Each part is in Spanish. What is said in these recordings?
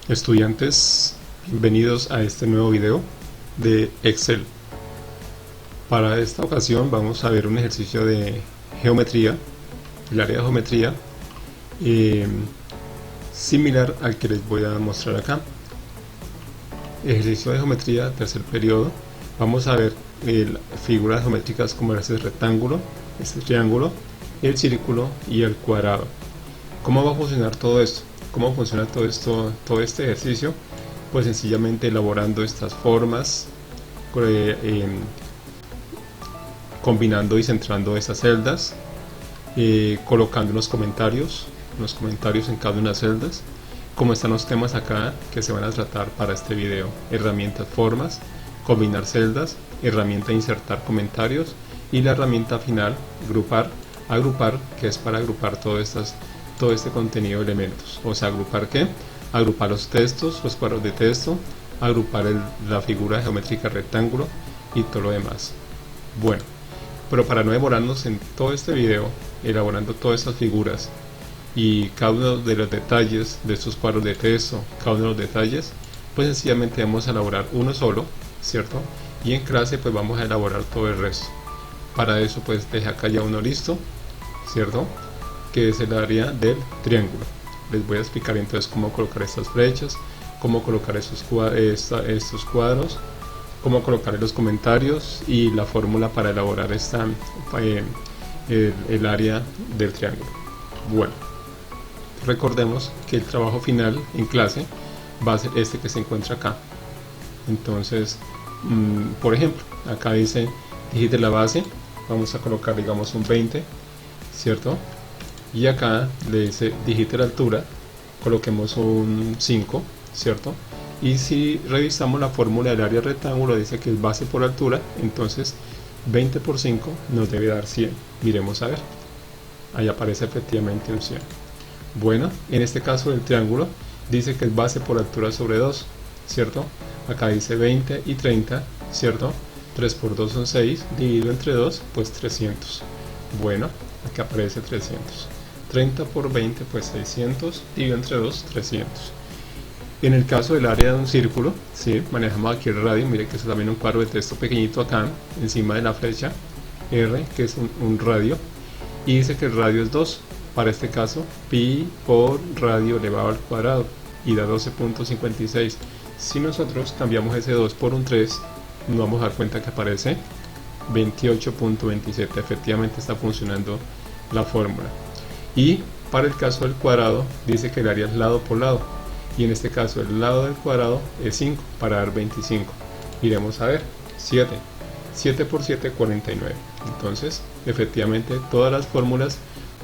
Estudiantes, bienvenidos a este nuevo video de Excel. Para esta ocasión vamos a ver un ejercicio de geometría, el área de geometría, similar al que les voy a mostrar acá. Ejercicio de geometría, tercer periodo. Vamos a ver figuras geométricas como este rectángulo, este triángulo, el círculo y el cuadrado. ¿Cómo va a funcionar todo esto? ¿Cómo funciona todo este ejercicio? Pues sencillamente elaborando estas formas, combinando y centrando estas celdas, colocando los comentarios en cada una de las celdas, como están los temas acá que se van a tratar para este video: herramientas formas, combinar celdas, herramienta insertar comentarios y la herramienta final agrupar, que es para agrupar todo este contenido de elementos. O sea, ¿agrupar qué? Agrupar los textos, los cuadros de texto, agrupar la figura geométrica rectángulo y todo lo demás. Bueno, pero para no demorarnos en todo este video elaborando todas estas figuras y cada uno de los detalles de estos cuadros de texto, cada uno de los detalles, pues sencillamente vamos a elaborar uno solo, ¿cierto? Y en clase pues vamos a elaborar todo el resto. Para eso pues deja acá ya uno listo, ¿cierto? Que es el área del triángulo. Les voy a explicar entonces cómo colocar estas flechas, cómo colocar estos cuadros, cómo colocar los comentarios y la fórmula para elaborar el área del triángulo. Bueno, recordemos que el trabajo final en clase va a ser este que se encuentra acá. Entonces, por ejemplo, acá dice digite la base, vamos a colocar digamos un 20, ¿cierto? Y acá le dice digite la altura, coloquemos un 5, ¿cierto? Y si revisamos la fórmula del área rectángulo, dice que es base por altura, entonces 20 por 5 nos debe dar 100. Miremos a ver, ahí aparece efectivamente un 100. Bueno, en este caso del triángulo dice que es base por altura sobre 2, ¿cierto? Acá dice 20 y 30, ¿cierto? 3 por 2 son 6, dividido entre 2, pues 300. Bueno, acá aparece 300. 30 por 20 pues 600, dividido entre 2, 300. En el caso del área de un círculo, ¿sí? Manejamos aquí el radio, mire que es también un cuadro de texto pequeñito acá, encima de la flecha R, que es un radio, y dice que el radio es 2, para este caso, pi por radio elevado al cuadrado, y da 12.56. Si nosotros cambiamos ese 2 por un 3, nos vamos a dar cuenta que aparece 28.27, efectivamente está funcionando la fórmula. Y para el caso del cuadrado dice que el área es lado por lado, y en este caso el lado del cuadrado es 5 para dar 25. Iremos a ver 7 por 7 49. Entonces efectivamente todas las fórmulas,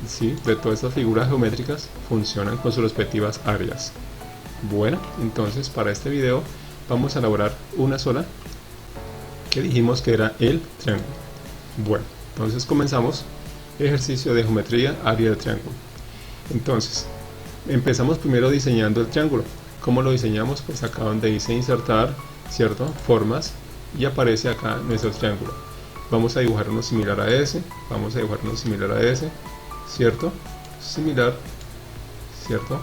¿sí?, de todas estas figuras geométricas funcionan con sus respectivas áreas. Bueno, entonces para este video vamos a elaborar una sola, que dijimos que era el triángulo. Bueno, entonces comenzamos. Ejercicio de geometría, área del triángulo. Entonces, empezamos primero diseñando el triángulo. ¿Cómo lo diseñamos? Pues acá donde dice insertar, ¿cierto? Formas, y aparece acá nuestro triángulo. Vamos a dibujar uno similar a ese, ¿cierto? Similar, ¿cierto?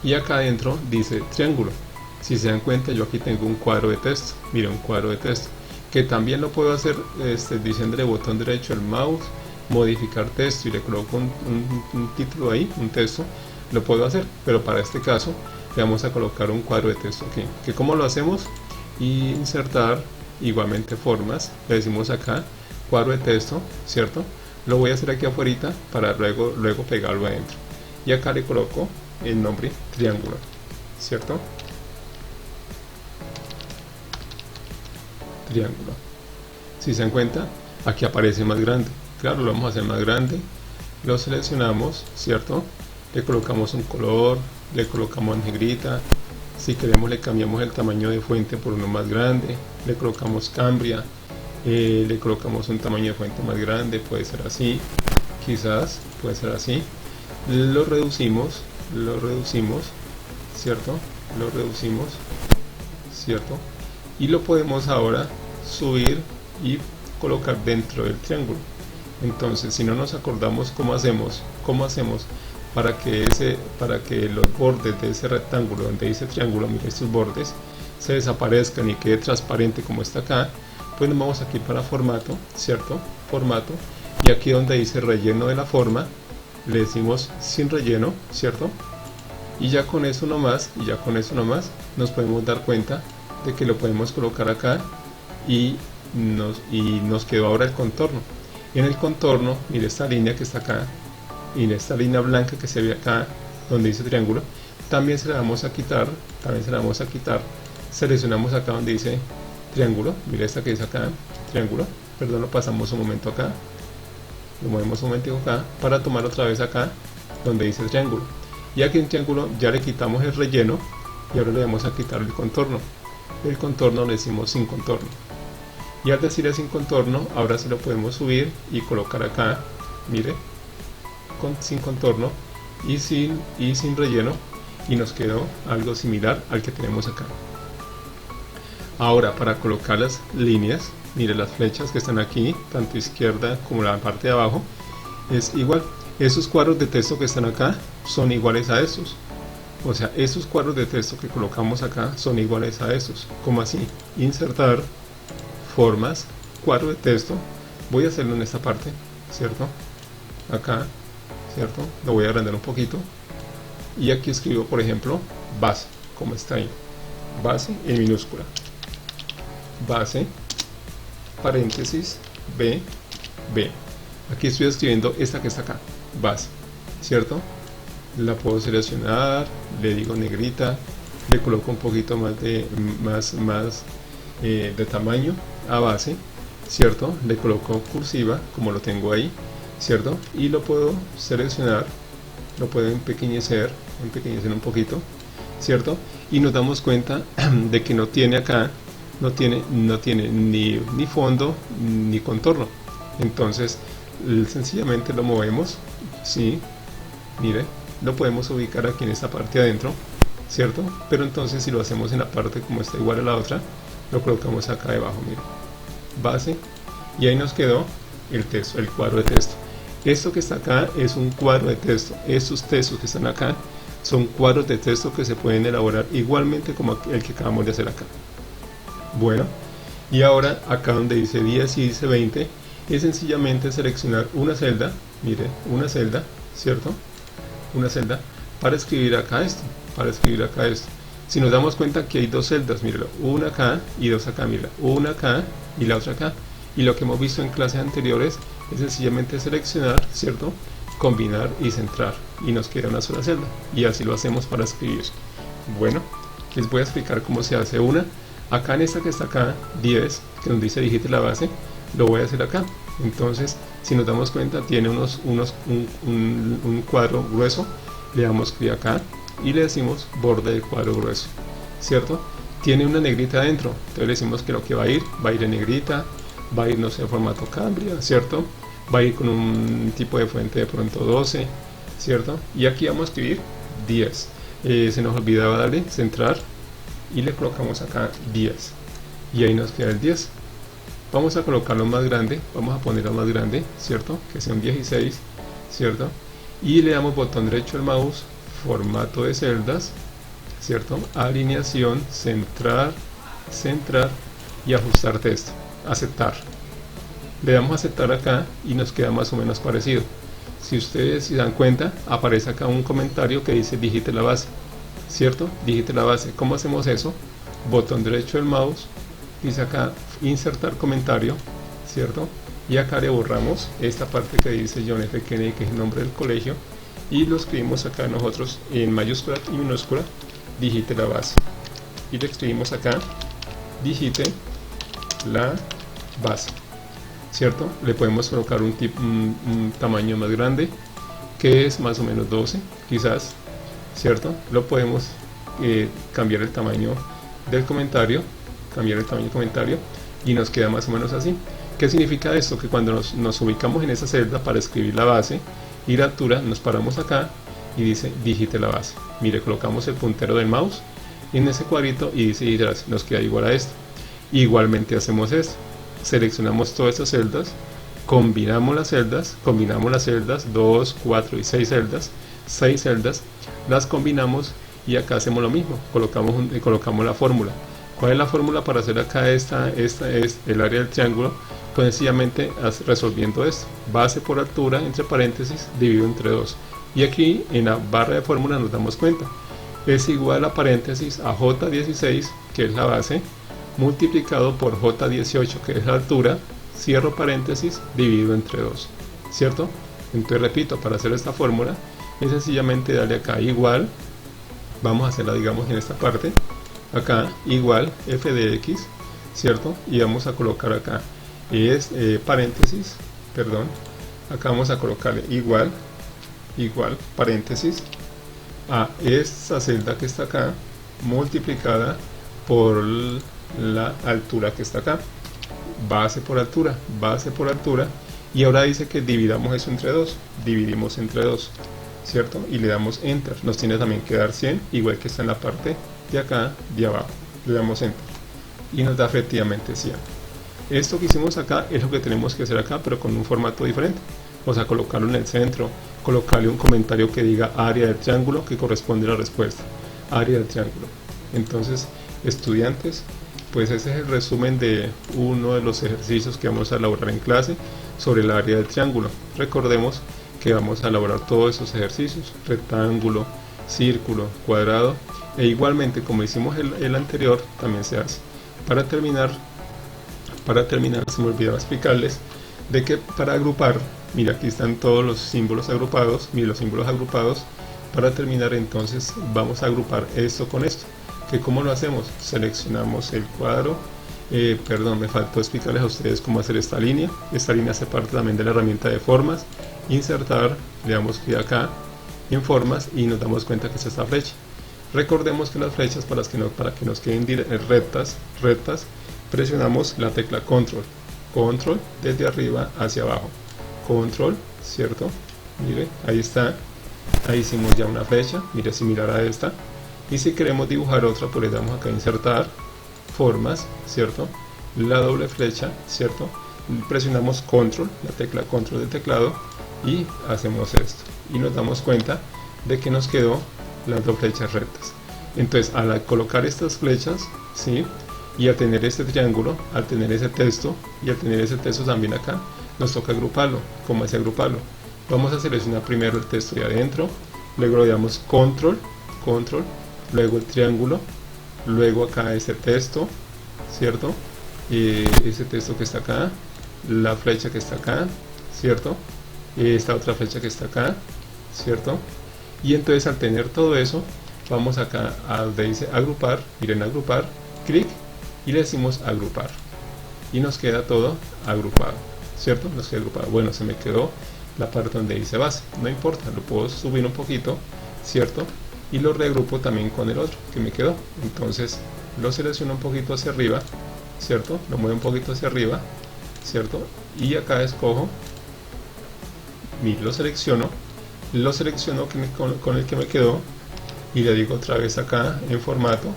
Y acá adentro dice triángulo. Si se dan cuenta, yo aquí tengo un cuadro de texto. Mira, un cuadro de texto, que también lo puedo hacer diciéndole botón derecho al mouse, modificar texto, y le coloco un título ahí, un texto, lo puedo hacer, pero para este caso le vamos a colocar un cuadro de texto aquí. ¿Que cómo lo hacemos? Y insertar igualmente formas, le decimos acá cuadro de texto, ¿cierto? Lo voy a hacer aquí afuera para luego pegarlo adentro, y acá le coloco el nombre triángulo, ¿cierto? Triángulo. Si se dan cuenta, aquí aparece más grande. Claro, lo vamos a hacer más grande, lo seleccionamos, ¿cierto? Le colocamos un color, le colocamos negrita, si queremos le cambiamos el tamaño de fuente por uno más grande, le colocamos cambia, le colocamos un tamaño de fuente más grande, puede ser así, quizás, puede ser así, lo reducimos, ¿cierto? Lo reducimos, ¿cierto? y lo podemos ahora subir y colocar dentro del triángulo. Entonces, si no nos acordamos cómo hacemos para que los bordes de ese rectángulo donde dice triángulo, mire, estos bordes se desaparezcan y quede transparente como está acá, pues nos vamos aquí para formato, ¿cierto? Formato, y aquí donde dice relleno de la forma le decimos sin relleno, ¿cierto? Y ya con eso nomás nos podemos dar cuenta de que lo podemos colocar acá y nos quedó ahora el contorno. Y en el contorno, mire esta línea que está acá y en esta línea blanca que se ve acá donde dice triángulo, también se la vamos a quitar, seleccionamos acá donde dice triángulo, mire esta que dice acá triángulo, perdón, lo pasamos un momento acá, lo movemos un momento acá para tomar otra vez acá donde dice triángulo, y aquí en triángulo ya le quitamos el relleno y ahora le vamos a quitar el contorno le decimos sin contorno, y al decirle sin contorno ahora se lo podemos subir y colocar acá, mire, sin contorno y sin relleno, y nos quedó algo similar al que tenemos acá. Ahora, para colocar las líneas, mire, las flechas que están aquí, tanto izquierda como la parte de abajo, es igual. Esos cuadros de texto que están acá son iguales a estos, o sea, esos cuadros de texto que colocamos acá son iguales a estos. ¿Cómo así? Insertar, formas, cuadro de texto. Voy a hacerlo en esta parte, ¿cierto? Acá, ¿cierto? Lo voy a agrandar un poquito y aquí escribo, por ejemplo, base, como está ahí, base en minúscula, base, paréntesis, B. Aquí estoy escribiendo esta que está acá, base, ¿cierto? La puedo seleccionar, le digo negrita, le coloco un poquito más de tamaño a base, ¿cierto? Le coloco cursiva, como lo tengo ahí, ¿cierto? Y lo puedo seleccionar, lo puedo empequeñecer un poquito, ¿cierto? Y nos damos cuenta de que no tiene acá, no tiene ni fondo ni contorno. Entonces sencillamente lo movemos, ¿sí? Mire, lo podemos ubicar aquí en esta parte adentro, ¿cierto? Pero entonces si lo hacemos en la parte como está igual a la otra, lo colocamos acá debajo, mire, base, y ahí nos quedó el texto, el cuadro de texto. Esto que está acá es un cuadro de texto. Estos textos que están acá son cuadros de texto que se pueden elaborar igualmente como el que acabamos de hacer acá. Bueno, y ahora acá donde dice 10 y dice 20 es sencillamente seleccionar una celda, mire, una celda, ¿cierto? Una celda para escribir acá esto, Si nos damos cuenta que hay dos celdas, mire, una acá y dos acá, mire, una acá y la otra acá. Y lo que hemos visto en clases anteriores es sencillamente seleccionar, ¿cierto? Combinar y centrar, y nos queda una sola celda, y así lo hacemos para escribir. Bueno, les voy a explicar cómo se hace una. Acá en esta que está acá, 10, que nos dice digite la base, lo voy a hacer acá. Entonces, si nos damos cuenta, tiene un cuadro grueso, le damos clic acá y le decimos borde del cuadro grueso, ¿cierto? Tiene una negrita adentro, entonces le decimos que lo que va a ir en negrita, va a ir, no sé, formato Cambria, ¿cierto? Va a ir con un tipo de fuente de pronto 12, ¿cierto? Y aquí vamos a escribir 10. Se nos olvidaba darle centrar y le colocamos acá 10. Y ahí nos queda el 10. Vamos a colocarlo más grande, vamos a ponerlo más grande, ¿cierto? Que sea un 16, ¿cierto? Y le damos botón derecho al mouse, formato de celdas, ¿cierto? Alineación, centrar y ajustar texto. Aceptar. Le damos a aceptar acá y nos queda más o menos parecido. Si ustedes se dan cuenta, aparece acá un comentario que dice digite la base, ¿cierto? Digite la base. ¿Cómo hacemos eso? Botón derecho del mouse, dice acá insertar comentario, ¿cierto? Y acá le borramos esta parte que dice John F. Kennedy, que es el nombre del colegio, y lo escribimos acá nosotros en mayúscula y minúscula, digite la base, y le escribimos acá digite la base, ¿cierto? Le podemos colocar un tamaño más grande, que es más o menos 12 quizás, ¿cierto? Lo podemos cambiar el tamaño del comentario, y nos queda más o menos así. ¿Qué significa esto? Que cuando nos ubicamos en esa celda para escribir la base y la altura, nos paramos acá y dice digite la base. Mire, colocamos el puntero del mouse en ese cuadrito y dice digite la base. Nos queda igual a esto. Igualmente hacemos esto, seleccionamos todas estas celdas, combinamos las celdas, 2, 4 y 6 celdas, las combinamos y acá hacemos lo mismo, colocamos la fórmula. ¿Cuál es la fórmula para hacer acá esta es el área del triángulo? Pues sencillamente resolviendo esto, base por altura, entre paréntesis, dividido entre 2. Y aquí en la barra de fórmula nos damos cuenta, es igual a paréntesis a J16, que es la base, multiplicado por J18, que es la altura, cierro paréntesis, dividido entre 2, ¿cierto? Entonces repito, para hacer esta fórmula es sencillamente darle acá igual, vamos a hacerla digamos en esta parte, acá igual f de x, ¿cierto? Y vamos a colocar acá es paréntesis, perdón, acá vamos a colocarle igual paréntesis a esta celda que está acá multiplicada por la altura que está acá, base por altura, y ahora dice que dividamos eso entre 2, dividimos entre 2, ¿cierto? Y le damos enter, nos tiene también que dar 100, igual que está en la parte de acá de abajo, le damos enter y nos da efectivamente 100. Esto que hicimos acá es lo que tenemos que hacer acá, pero con un formato diferente, o sea, colocarlo en el centro, colocarle un comentario que diga área del triángulo que corresponde a la respuesta, área del triángulo. Entonces, estudiantes, pues ese es el resumen de uno de los ejercicios que vamos a elaborar en clase sobre el área del triángulo. Recordemos que vamos a elaborar todos esos ejercicios, rectángulo, círculo, cuadrado, e igualmente como hicimos el anterior, también se hace. Para terminar, se me olvidaba explicarles de que para agrupar, mira, aquí están todos los símbolos agrupados, mira los símbolos agrupados. Para terminar, entonces vamos a agrupar esto con esto. Que ¿cómo lo hacemos? Seleccionamos el cuadro, perdón, me faltó explicarles a ustedes cómo hacer esta línea. Esta línea hace parte también de la herramienta de formas. Insertar, le damos clic acá en formas y nos damos cuenta que es esta flecha. Recordemos que las flechas, para que nos queden rectas, presionamos la tecla control desde arriba hacia abajo, control, ¿cierto? Mire, ahí está, ahí hicimos ya una flecha, mire, similar a esta. Y si queremos dibujar otra, pues le damos acá a insertar, formas, ¿cierto? La doble flecha, ¿cierto? Presionamos control, la tecla control del teclado y hacemos esto. Y nos damos cuenta de que nos quedó las dos flechas rectas. Entonces, al colocar estas flechas, ¿sí? Y al tener este triángulo, al tener ese texto y al tener ese texto también acá, nos toca agruparlo. ¿Cómo es agruparlo? Vamos a seleccionar primero el texto de adentro, luego le damos control, luego el triángulo, luego acá ese texto, ¿cierto? Ese texto que está acá, la flecha que está acá, ¿cierto? Esta otra flecha que está acá, ¿cierto? Y entonces al tener todo eso, vamos acá a donde dice agrupar, miren agrupar, clic y le decimos agrupar. Y nos queda todo agrupado, ¿cierto? Nos queda agrupado. Bueno, se me quedó la parte donde dice base, no importa, lo puedo subir un poquito, ¿cierto? Y lo reagrupo también con el otro que me quedó. Entonces lo selecciono un poquito hacia arriba, ¿cierto? Lo muevo un poquito hacia arriba, ¿cierto? Y acá escojo, y lo selecciono con el que me quedó y le digo otra vez acá en formato,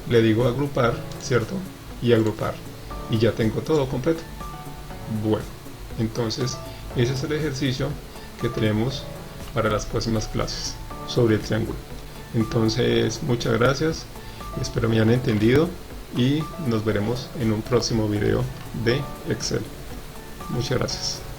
le digo agrupar, ¿cierto? Y agrupar. Y ya tengo todo completo. Bueno, entonces ese es el ejercicio que tenemos para las próximas clases sobre el triángulo. Entonces, muchas gracias, espero me hayan entendido y nos veremos en un próximo video de Excel. Muchas gracias.